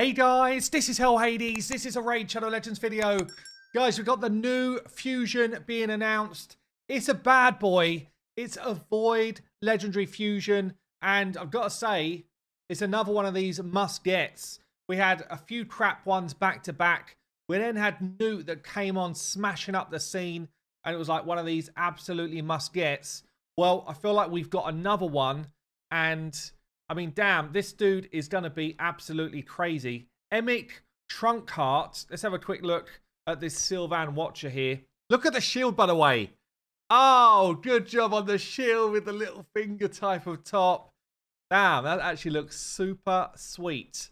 Hey guys, this is Hell Hades. This is a Raid Shadow Legends video. Guys, we've got the new fusion being announced. It's a bad boy. It's a Void Legendary fusion. And I've got to say, it's another one of these must-gets. We had a few crap ones back to back. We then had Newt that came on smashing up the scene. And it was like one of these absolutely must-gets. Well, I feel like we've got another one. And I mean, damn, this dude is going to be absolutely crazy. Emic Trunkheart. Let's have a quick look at this Sylvan Watcher here. Look at the shield, by the way. Oh, good job on the shield with the little finger type of top. Damn, that actually looks super sweet.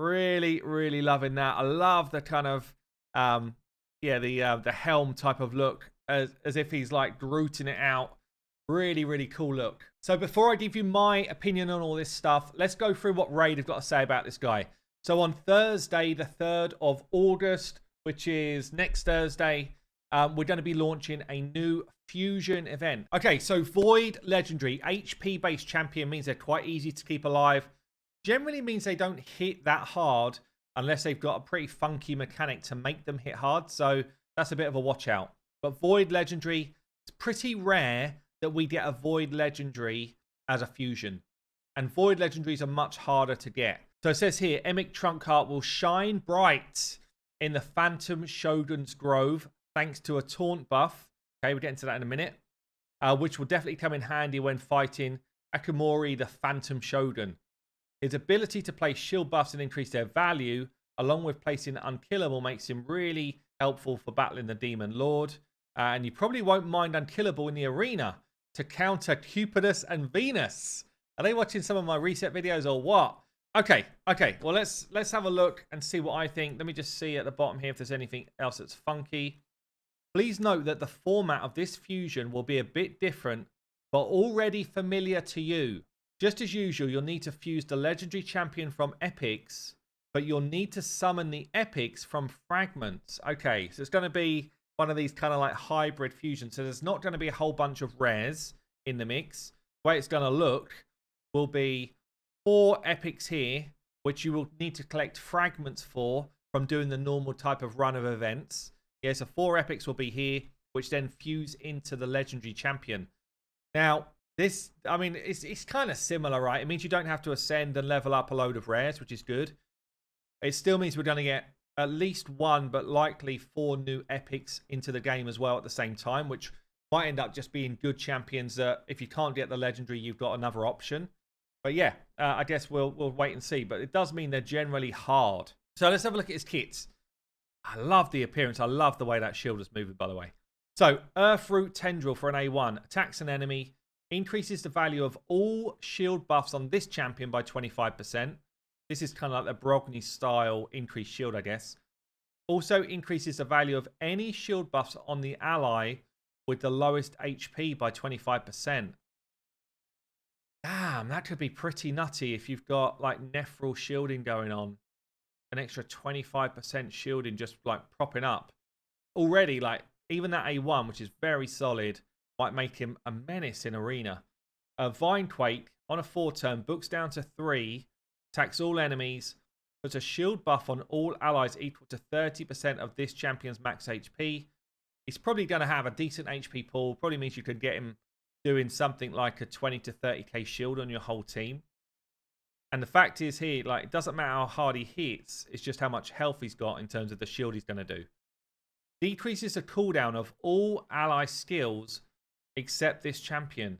Really, really loving that. I love the kind of, the helm type of look as if he's like rooting it out. Really, really cool look. So before I give you my opinion on all this stuff, let's go through what Raid have got to say about this guy. So on Thursday, the 3rd of August, which is next Thursday, we're going to be launching a new fusion event. Okay, so Void Legendary, HP-based champion means they're quite easy to keep alive. Generally means they don't hit that hard unless they've got a pretty funky mechanic to make them hit hard. So that's a bit of a watch out. But Void Legendary, it's pretty rare that we get a Void Legendary as a fusion. And Void Legendaries are much harder to get. So it says here, Emic Trunkheart will shine bright in the Phantom Shogun's Grove thanks to a Taunt buff. Okay, we'll get into that in a minute. Which will definitely come in handy when fighting Akumori the Phantom Shogun. His ability to place shield buffs and increase their value, along with placing Unkillable, makes him really helpful for battling the Demon Lord. And you probably won't mind Unkillable in the arena to counter Cupidus and Venus. Are they watching some of my reset videos or what? Okay. Well, let's have a look and see what I think. Let me just see at the bottom here if there's anything else that's funky. Please note that the format of this fusion will be a bit different, but already familiar to you. Just as usual, you'll need to fuse the legendary champion from epics, but you'll need to summon the epics from fragments. Okay, so it's going to be one of these kind of like hybrid fusions. So there's not going to be a whole bunch of rares in the mix. The way it's going to look will be 4 epics here, which you will need to collect fragments for from doing the normal type of run of events. Yeah, so 4 epics will be here, which then fuse into the legendary champion. Now, this, I mean, it's kind of similar, right? It means you don't have to ascend and level up a load of rares, which is good. It still means we're going to get at least 1, but likely 4 new epics into the game as well at the same time, which might end up just being good champions that if you can't get the legendary, you've got another option. But yeah, I guess we'll wait and see. But it does mean they're generally hard. So let's have a look at his kits. I love the appearance. I love the way that shield is moving, by the way. So Earthroot Tendril for an A1. Attacks an enemy. Increases the value of all shield buffs on this champion by 25%. This is kind of like the Brogni style increased shield, I guess. Also increases the value of any shield buffs on the ally with the lowest HP by 25%. Damn, that could be pretty nutty if you've got like Nephral shielding going on. An extra 25% shielding just like propping up. Already, like, even that A1, which is very solid, might make him a menace in arena. Vinequake, on a 4-turn, books down to 3. Attacks all enemies, puts a shield buff on all allies equal to 30% of this champion's max HP. He's probably going to have a decent HP pool. Probably means you could get him doing something like a 20 to 30k shield on your whole team. And the fact is here, like, it doesn't matter how hard he hits. It's just how much health he's got in terms of the shield he's going to do. Decreases the cooldown of all ally skills except this champion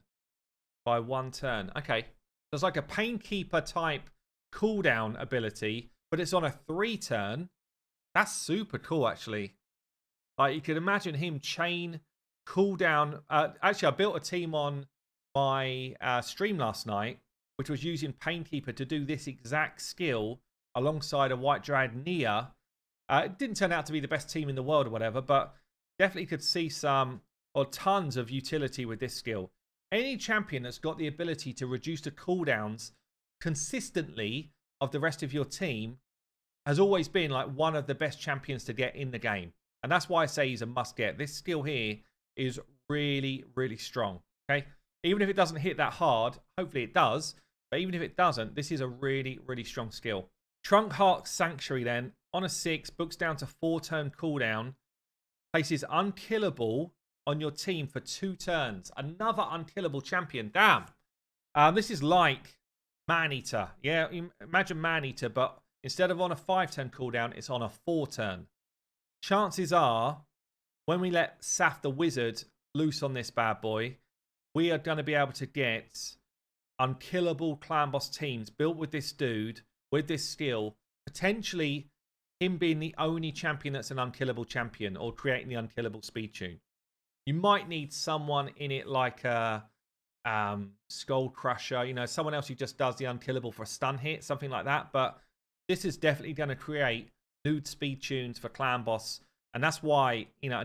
by 1 turn. Okay. There's like a Painkeeper type cooldown ability, but it's on a 3-turn. That's super cool, actually. Like, you could imagine him chain cooldown. Actually, I built a team on my stream last night, which was using Painkeeper to do this exact skill alongside a White Dryad Nia. It didn't turn out to be the best team in the world or whatever, but definitely could see some or tons of utility with this skill. Any champion that's got the ability to reduce the cooldowns consistently of the rest of your team has always been like one of the best champions to get in the game. And that's why I say he's a must get. This skill here is really, really strong. Okay. Even if it doesn't hit that hard, hopefully it does. But even if it doesn't, this is a really, really strong skill. Trunkheart Sanctuary then, on a 6, books down to 4-turn cooldown, places Unkillable on your team for 2 turns. Another Unkillable champion. Damn. This is like Man-Eater. Yeah, imagine Man-Eater, but instead of on a 5-turn cooldown, it's on a 4-turn. Chances are, when we let Saf the Wizard loose on this bad boy, we are going to be able to get unkillable clan boss teams built with this dude, with this skill, potentially him being the only champion that's an unkillable champion or creating the unkillable speed tune. You might need someone in it like a Skull Crusher, you know, someone else who just does the unkillable for a stun hit, something like that. But this is definitely going to create nude speed tunes for clan boss, and that's why, you know,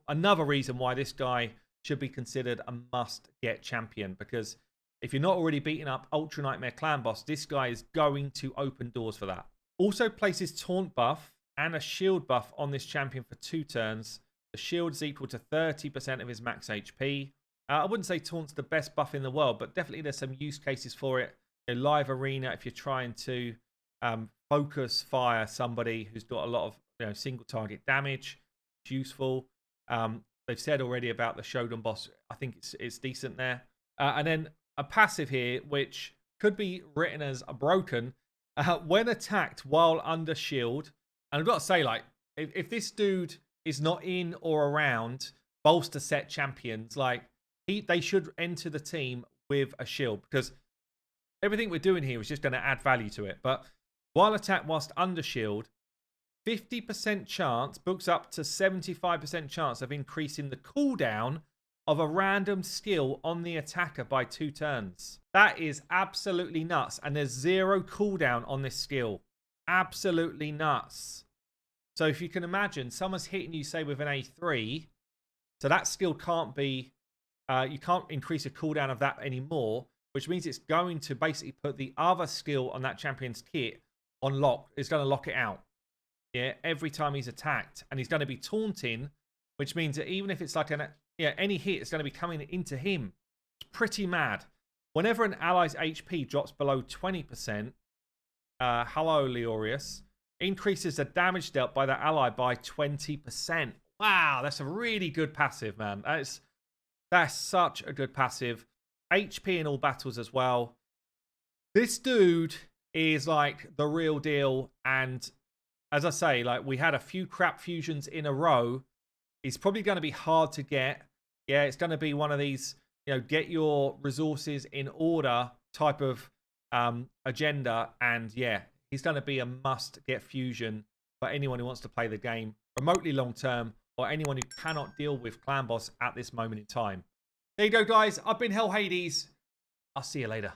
another reason why this guy should be considered a must-get champion, because if you're not already beating up Ultra Nightmare clan boss, this guy is going to open doors for that. Also places Taunt buff and a shield buff on this champion for 2 turns. The shield is equal to 30% of his max HP. I wouldn't say Taunt's the best buff in the world, but definitely there's some use cases for it. You know, live arena, if you're trying to focus fire somebody who's got a lot of, you know, single target damage, it's useful. They've said already about the Shogun boss. I think it's decent there. And then a passive here, which could be written as a broken. When attacked while under shield, and I've got to say, like, if this dude is not in or around bolster set champions, like, they should enter the team with a shield, because everything we're doing here is just going to add value to it. But while attacked whilst under shield, 50% chance books up to 75% chance of increasing the cooldown of a random skill on the attacker by 2 turns. That is absolutely nuts. And there's 0 cooldown on this skill. Absolutely nuts. So if you can imagine, someone's hitting you, say, with an A3. So that skill can't be, you can't increase a cooldown of that anymore, which means it's going to basically put the other skill on that champion's kit on lock. It's going to lock it out. Yeah, every time he's attacked. And he's going to be taunting, which means that even if it's like any hit is going to be coming into him. It's pretty mad. Whenever an ally's HP drops below 20%, hello, Leorius, increases the damage dealt by the ally by 20%. Wow, that's a really good passive, man. That's such a good passive. HP in all battles as well. This dude is like the real deal. And as I say, like, we had a few crap fusions in a row. It's probably going to be hard to get. Yeah, it's going to be one of these, you know, get your resources in order type of agenda. And yeah, he's going to be a must-get fusion for anyone who wants to play the game remotely long-term, or anyone who cannot deal with Clan Boss at this moment in time. There you go, guys. I've been Hell Hades. I'll see you later.